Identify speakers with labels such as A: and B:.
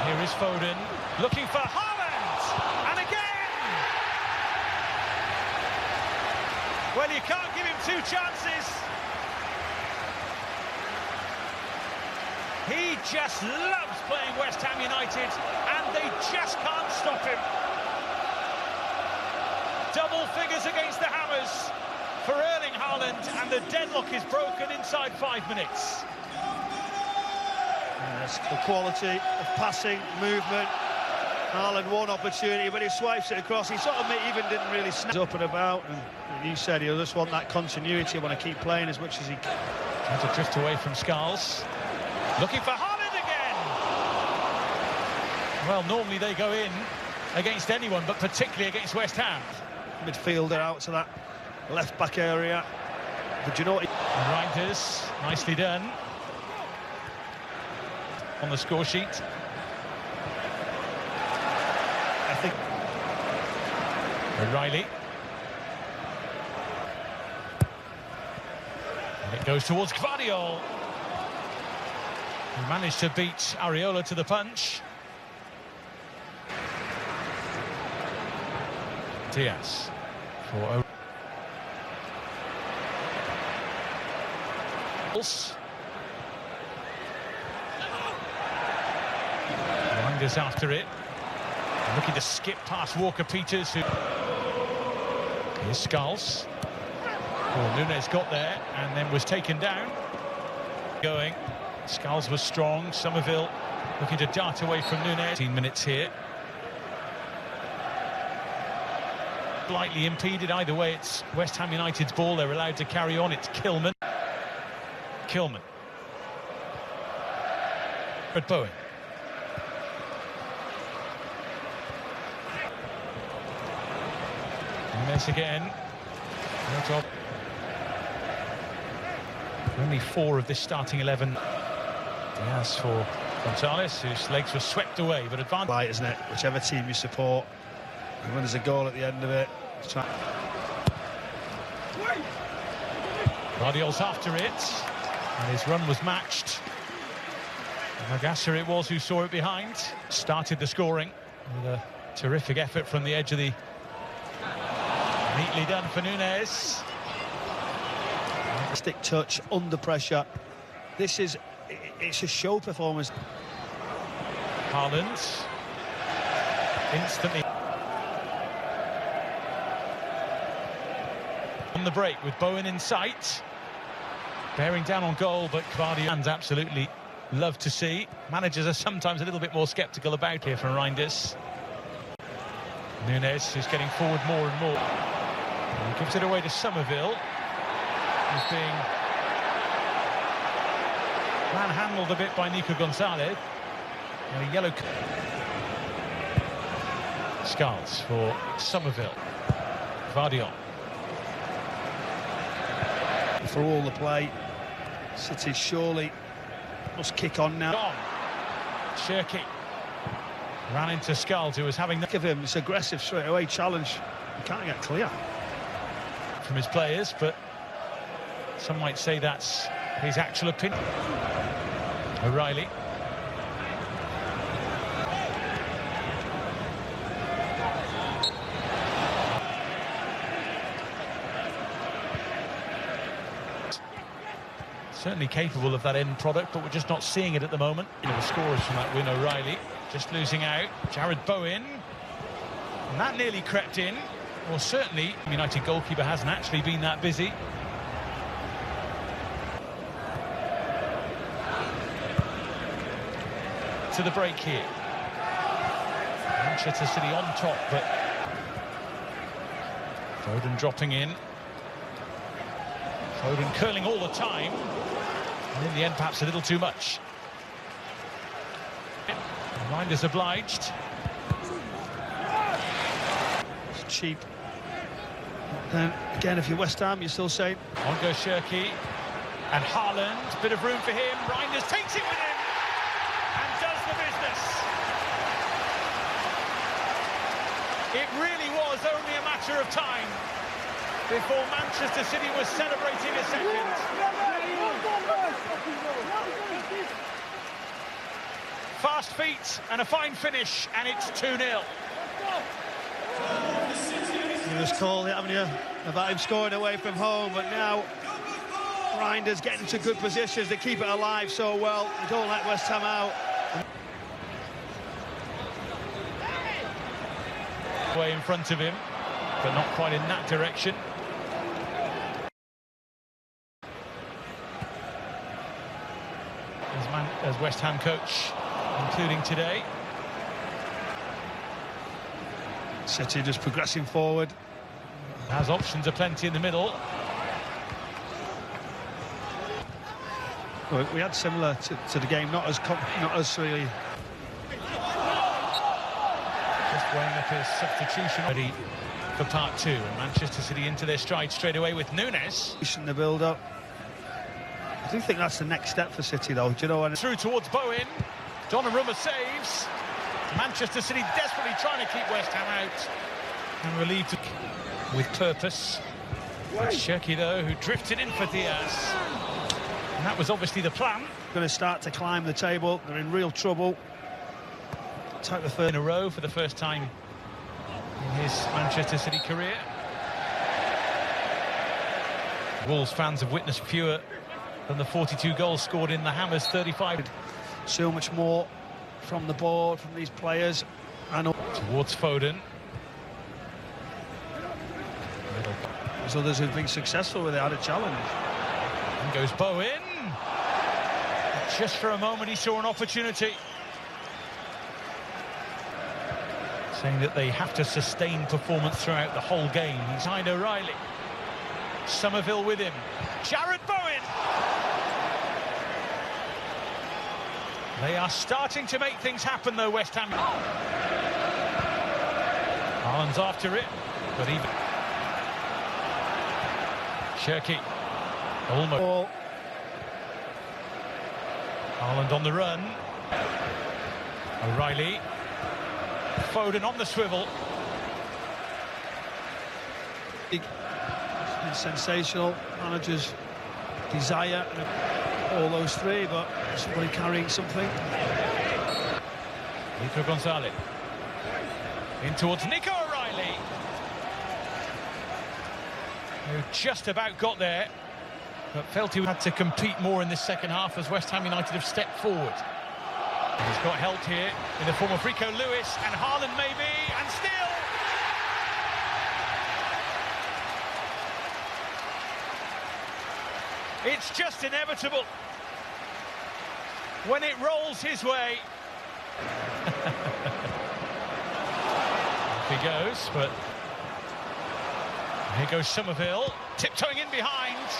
A: Here is Foden, looking for Haaland, and again! Well, you can't give him two chances. He just loves playing West Ham United, and they just can't stop him. Double figures against the Hammers for Erling Haaland, and the deadlock is broken inside 5 minutes.
B: Yes, the quality of passing, movement. Haaland one opportunity, but he swipes it across. He sort of even didn't really snap up and about. And you said he'll just want that continuity, want to keep playing as much as he can.
A: Trying to drift away from Skulls. Looking for Haaland again! Well, normally they go in against anyone, but particularly against West Ham.
B: Midfielder out to that left-back area. But you know what?
A: Reinders, nicely done. On the score sheet.
B: I think
A: O'Reilly. And it goes towards Gvardiol. He managed to beat Areola to the punch. Diaz for Reinders after it. Looking to skip past Walker-Peters, who... Here's Skulls. Oh, Nunes got there and then was taken down. Going. Skulls was strong. Somerville looking to dart away from Nunes. 15 minutes here. Slightly impeded. Either way, it's West Ham United's ball. They're allowed to carry on. It's Kilman. But Bowen. Nunes again. Only 4 of this starting 11. Diaz for Gonzalez, whose legs were swept away, but advanced.
B: Light, isn't it? Whichever team you support, and when there's a goal at the end of it,
A: Guardiol's after it, and his run was matched. Magasser it was who saw it behind. Started the scoring with a terrific effort from the edge of the... Neatly done for Nunes.
B: Stick touch under pressure. It's a show performance.
A: Haaland instantly on the break with Bowen in sight, bearing down on goal, but Gvardiol absolutely love to see. Managers are sometimes a little bit more sceptical about here from Reinders. Nunes is getting forward more and more. And he gives it away to Somerville, who's being manhandled a bit by Nico Gonzalez. And a yellow card. Skulls for Somerville. Gvardiol.
B: For all the play, City surely must kick on now.
A: Gone. Shirky ran into Skulls, who was having...
B: Look at him, it's aggressive straight away challenge. He can't get clear
A: from his players, but some might say that's his actual opinion. O'Reilly. Certainly capable of that end product, but we're just not seeing it at the moment. The scorers from that win, O'Reilly just losing out. Jared Bowen, and that nearly crept in. Well, certainly the United goalkeeper hasn't actually been that busy. To the break here. Manchester City on top, but Foden dropping in. Foden curling all the time, and in the end perhaps a little too much. Reinders obliged.
B: It's cheap. Then again, if you're West Ham, you're still saying
A: On goes Shirky and Haaland. Bit of room for him. Reinders takes it with him and does the business. It really was only a matter of time before Manchester City was celebrating a second. Fast feet and a fine finish, and it's 2-0.
B: You just called it, haven't you, about him scoring away from home, but now Reinders getting into good positions. They keep it alive so well. They don't let West Ham out.
A: Way in front of him, but not quite in that direction. As West Ham coach, including today.
B: City just progressing forward.
A: Has options aplenty in the middle.
B: Well, we had similar to the game, not as really.
A: Just weighing up his substitution. Ready for part 2. And Manchester City into their stride straight away with Nunes.
B: In the build-up. I do think that's the next step for City, though. Do you know?
A: Through towards Bowen. Donnarumma saves. Manchester City desperately trying to keep West Ham out. And relieved with purpose. That's Cherki, though, who drifted in for Diaz. And that was obviously the plan.
B: Going to start to climb the table. They're in real trouble. Take the third
A: in a row for the first time in his Manchester City career. Wolves fans have witnessed fewer than the 42 goals scored in the Hammers 35.
B: So much more from the board, from these players. And
A: towards Foden.
B: There's others who've been successful with it, had a challenge.
A: And goes Bowen. Just for a moment he saw an opportunity. Saying that they have to sustain performance throughout the whole game. He's behind O'Reilly. Somerville with him. Jarrod Bowen! They are starting to make things happen, though, West Ham. Haaland's after it, but even... Cherki. Almost. Haaland on the run. O'Reilly. Foden on the swivel.
B: It's been sensational. Managers desire all those three, but somebody carrying something.
A: Nico Gonzalez. In towards Nico O'Reilly. Who just about got there, but felt he had to compete more in this second half as West Ham United have stepped forward. He's got help here in the form of Rico Lewis and Haaland maybe, and still! It's just inevitable. When it rolls his way. Off he goes, but here goes Somerville, tiptoeing in behind.